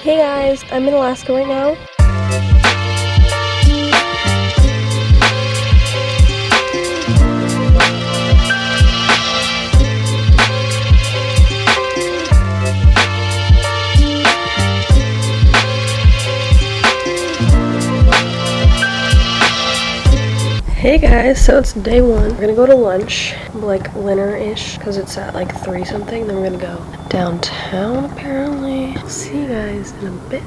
Hey guys, I'm in Alaska right now. Hey guys, so it's day one. We're gonna go to lunch, like dinner-ish, because it's at like 3 something. Then we're gonna go downtown apparently. See you guys in a bit.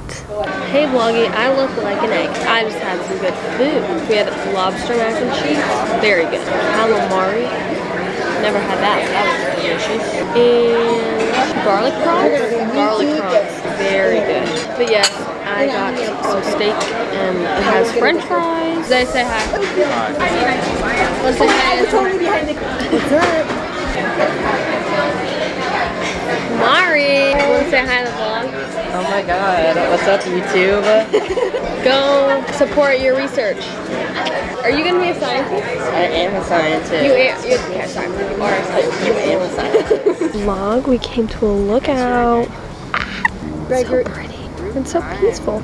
Hey vloggy, I look like an egg. I just had some good food. We had lobster mac and cheese, very good. Calamari, never had that, that was delicious. And garlic prawns, very good. But yes, I got some steak and it has french fries. Did I say hi? Let's say hi. What's up? Mari, wanna say hi to the vlog? Oh my god, what's up YouTube? Go support your research. Are you gonna be a scientist? I am a scientist. Yeah, sorry. You are a scientist. You am a scientist. Vlog, we came to a lookout. So pretty. It's so peaceful.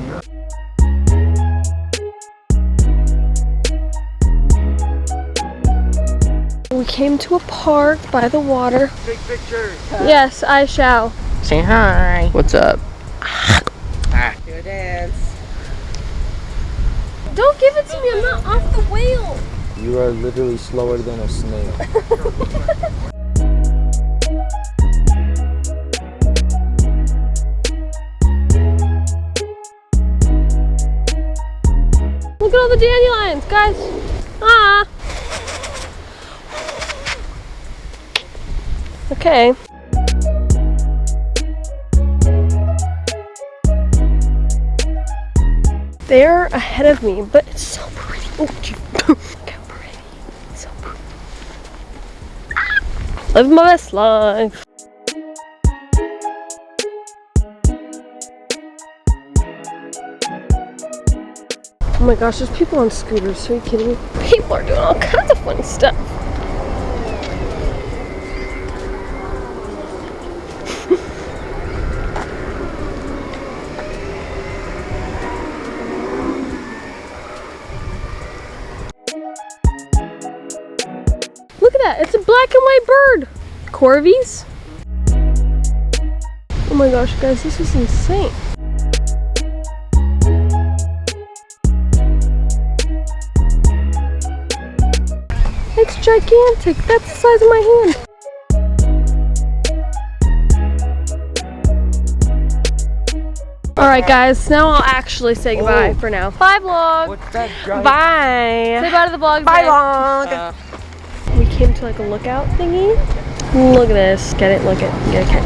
We came to a park by the water. Take pictures. Yes, I shall. Say hi. What's up? Do a dance. Don't give it to me, I'm not off the wheel. You are literally slower than a snail. Look at all the dandelions, guys. Ah. Okay. They're ahead of me, but it's so pretty. Oh, look how pretty. It's so pretty. Live my best life. Oh my gosh, there's people on scooters. Are you kidding me? People are doing all kinds of fun stuff. Look at that, it's a black and white bird. Corvies? Oh my gosh, guys, this is insane. It's gigantic, that's the size of my hand. Alright guys, now I'll actually say goodbye for now. Bye vlog! What's that giant? Bye! Say bye to the vlog. Bye vlog. We came to like a lookout thingy. Look at this. Get it? Look at it. Get it.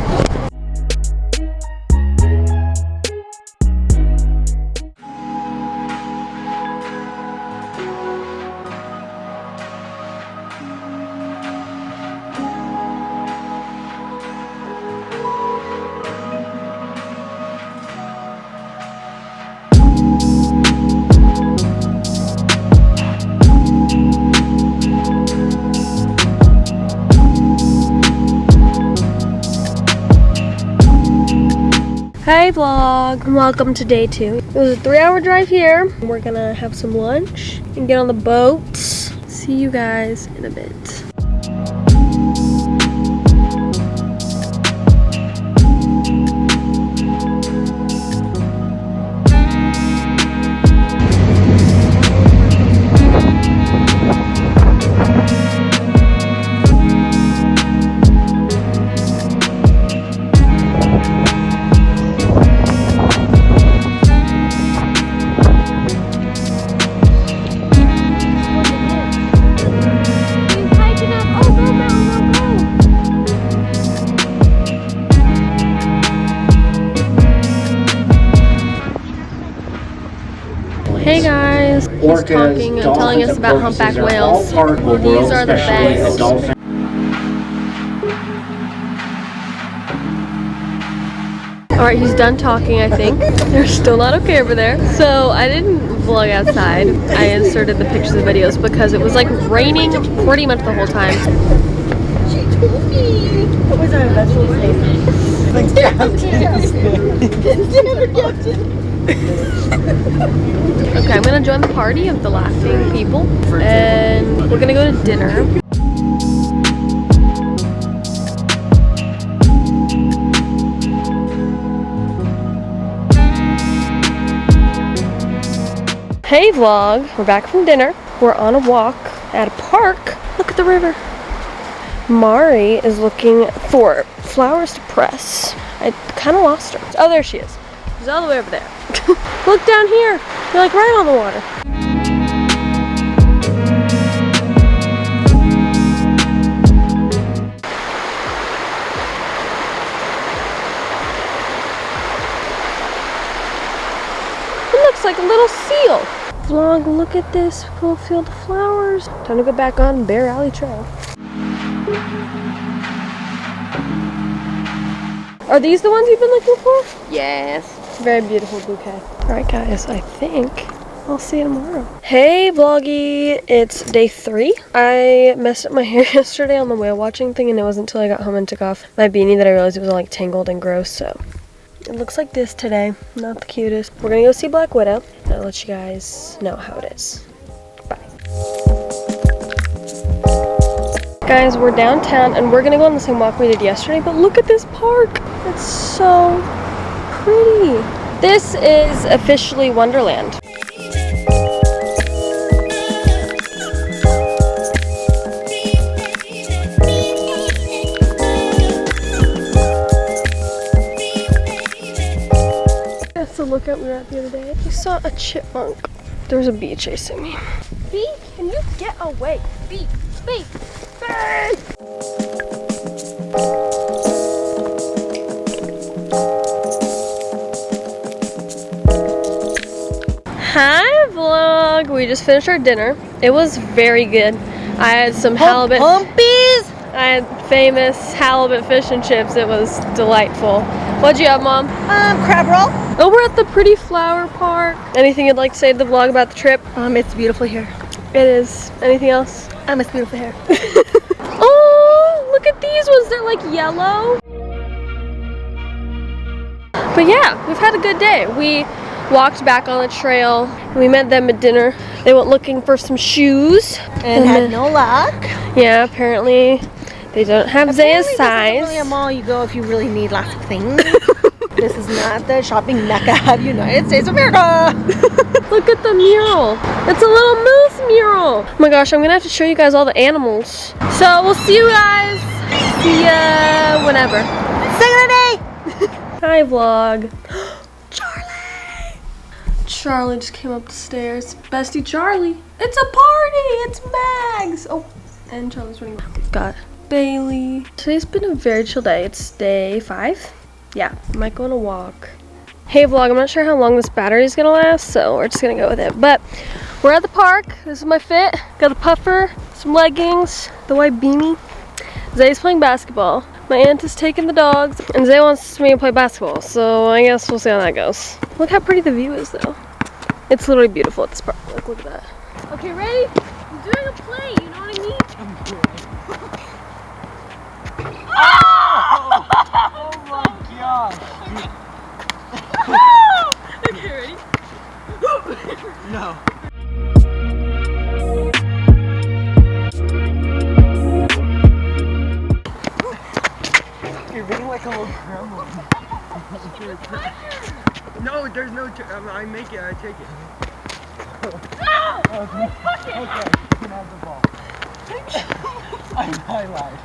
Hey vlog, welcome to day 2. It was a 3-hour drive here. We're gonna have some lunch and get on the boat. See you guys in a bit. Hey guys, he's talking and telling us about humpback whales. These are the best. Alright, he's done talking, I think. They're still not okay over there. So I didn't vlog outside. I inserted the pictures and videos because it was like raining pretty much the whole time. She told me. What was our best Thanks, Captain. Okay, I'm gonna join the party of the laughing people, and we're gonna go to dinner. Hey vlog, we're back from dinner. We're on a walk at a park. Look at the river. Mari is looking for flowers to press. I kind of lost her. Oh, there she is. She's all the way over there. Look down here. You're like right on the water. It looks like a little seal. Vlog, look at this full field of flowers. Time to go back on Bear Alley Trail. Are these the ones you've been looking for? Yes. Very beautiful bouquet. Alright guys, I think I'll see you tomorrow. Hey vloggy, it's day 3. I messed up my hair yesterday on the whale watching thing, and it wasn't until I got home and took off my beanie that I realized it was like tangled and gross, so it looks like this today. Not the cutest. We're gonna go see Black Widow, and I'll let you guys know how it is. Bye. Guys, we're downtown and we're gonna go on the same walk we did yesterday, but look at this park. It's so pretty. This is officially Wonderland. That's the lookout we were at the other day. We saw a chipmunk. There was a bee chasing me. Bee, can you get away? Bee, bee, bee! Hi vlog! We just finished our dinner. It was very good. I had some halibut. Humpies! I had famous halibut fish and chips. It was delightful. What'd you have, Mom? Crab roll. Oh, we're at the Pretty Flower Park. Anything you'd like to say to the vlog about the trip? It's beautiful here. It is. Anything else? It's beautiful here. Oh, look at these ones. They're like yellow. But yeah, we've had a good day. We walked back on the trail. We met them at dinner. They went looking for some shoes. And had no luck. Yeah, apparently they don't have Zaya's This size. isn't really a mall you go if you really need lots of things. This is not the shopping mecca of United States of America. Look at the mural. It's a little moose mural. Oh my gosh, I'm gonna have to show you guys all the animals. So we'll see you guys. See ya whenever. Second day. Hi vlog. Charlie! Charlie just came up the stairs. Bestie Charlie. It's a party! It's Mags! Oh, and Charlie's running. We've got Bailey. Today's been a very chill day. It's day 5. Yeah, I might go on a walk. Hey vlog, I'm not sure how long this battery is gonna last, so we're just gonna go with it. But we're at the park. This is my fit. Got a puffer, some leggings, the white beanie. Zay's playing basketball. My aunt is taking the dogs, and Zay wants me to play basketball, so I guess we'll see how that goes. Look how pretty the view is, though. It's literally beautiful at this park. Look at that. Okay, ready? I'm doing a play, you know what I mean? Oh my gosh. Okay, ready? No. You're being like a little gremlin. No, there's no. I make it. I take it. Okay. You can have the ball. I lied.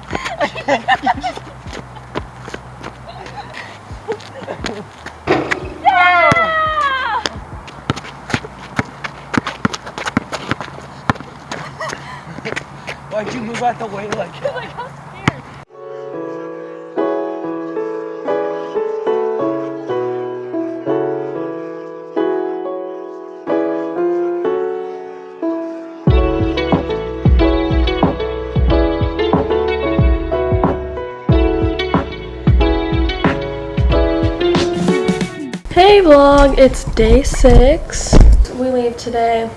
Why'd you move out the way like that? Like, I'm scared. Hey vlog, it's day 6. We leave today.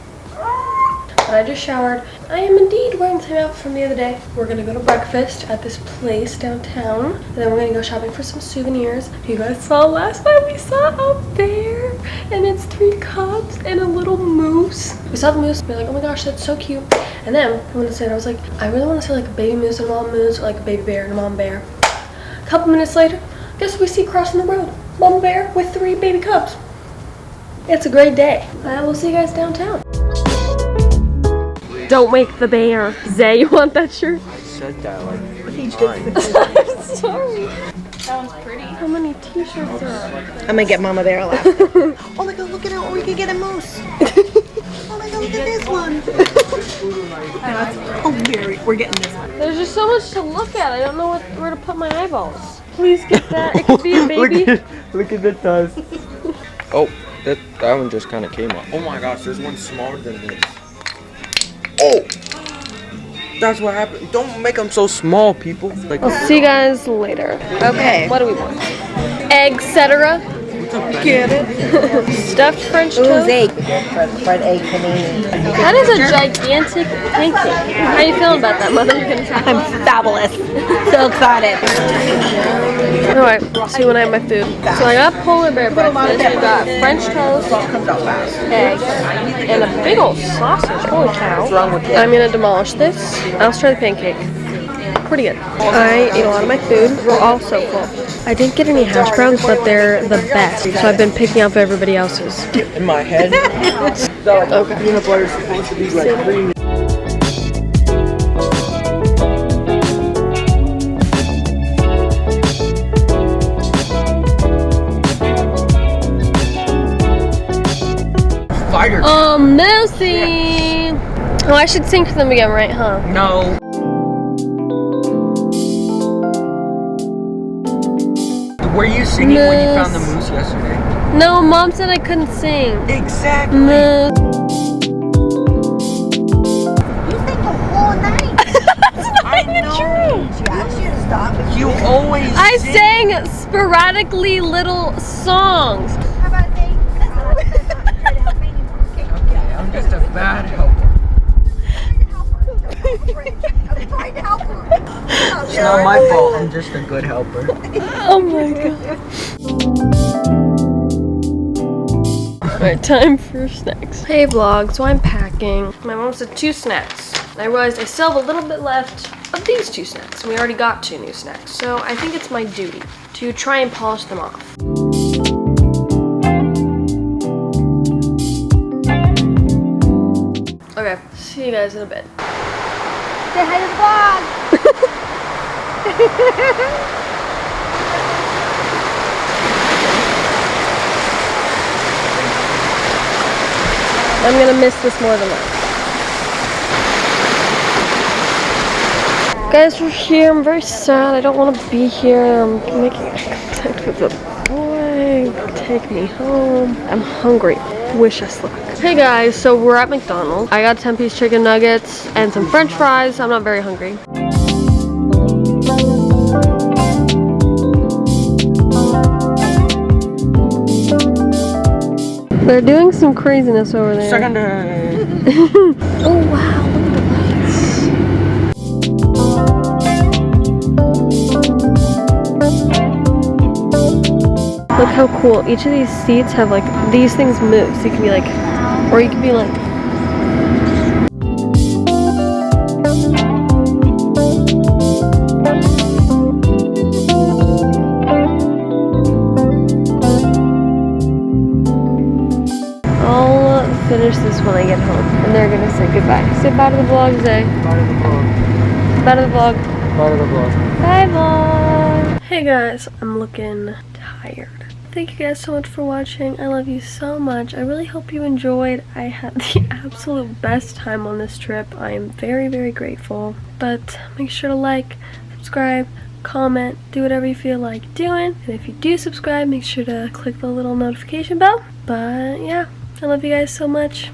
and I just showered. I am indeed wearing the same outfit from the other day. We're gonna go to breakfast at this place downtown, and then we're gonna go shopping for some souvenirs. You guys saw last night, we saw a bear, and it's 3 cubs and a little moose. We saw the moose, we were like, oh my gosh, that's so cute. And then I wanted to say, I was like, I really want to see like a baby moose and a mom moose, or like a baby bear and a mom bear. A couple minutes later, guess what we see crossing the road? Mom bear with 3 baby cubs. It's a great day. I will see you guys downtown. Don't wake the bear. Zay, you want that shirt? I said that like 3 times. Sorry. Sounds pretty. How many t-shirts are there? I'm gonna get Mama Bear a laugh. Oh my god, look at how we can get a moose. Oh my god, look at this one. Oh, we're getting this one. There's just so much to look at. I don't know where to put my eyeballs. Please get that. It could be a baby. look at the dust. Oh, that one just kind of came up. Oh my gosh, there's one smaller than this. Oh! That's what happened. Don't make them so small, people. Like, I'll see you guys later. Okay. What do we want? Etc. Get it? Stuffed French toast. Fried egg panini. That is a gigantic pancake. How are you feeling about that, Mother? You gonna try? I'm fabulous. So excited. Alright, see you when I have my food. So I got polar bear breakfast. We got French toast, egg, and a big old sausage. Holy cow. I'm gonna demolish this. I'll try the pancake. Pretty good. I ate a lot of my food. We're all so full. I didn't get any hash browns, but they're the best. So I've been picking up everybody else's. in my head. Okay. Peanut butter is supposed to be like creamy. Spider. Moosey! Oh, I should sing to them again, right, huh? No. Were you singing when you found the moose yesterday? No, Mom said I couldn't sing. Exactly. Moose. You sang the whole night. I know. She asked you to stop. You always I sing. sang sporadically little songs. How about saying, Okay, I'm just a bad helper. I'm trying to help her. It's not my fault. I'm just a good helper. Oh my god. Alright, time for snacks. Hey vlog, so I'm packing. My mom said 2 snacks. I realized I still have a little bit left of these 2 snacks. We already got 2 new snacks. So I think it's my duty to try and polish them off. Okay, see you guys in a bit. Say hi to the vlog. I'm gonna miss this more than that. Guys, we're here. I'm very sad. I don't want to be here. I'm making contact with a boy. Take me home. I'm hungry. Wish us luck. Hey guys, so we're at McDonald's. I got 10-piece chicken nuggets and some french fries. I'm not very hungry. They're doing some craziness over there. Second. Oh wow, look at the lights. Look how cool. Each of these seats have like, these things move. So you can be like, or you can be like. I'll finish this when I get home. And they're gonna say goodbye. Say bye to the vlog, Zay. Bye to the vlog. Bye to the vlog. Bye to the vlog. Bye vlog. Hey guys, I'm looking tired. Thank you guys so much for watching. I love you so much. I really hope you enjoyed. I had the absolute best time on this trip. I am very, very grateful. But make sure to like, subscribe, comment, do whatever you feel like doing. And if you do subscribe, make sure to click the little notification bell. But yeah, I love you guys so much.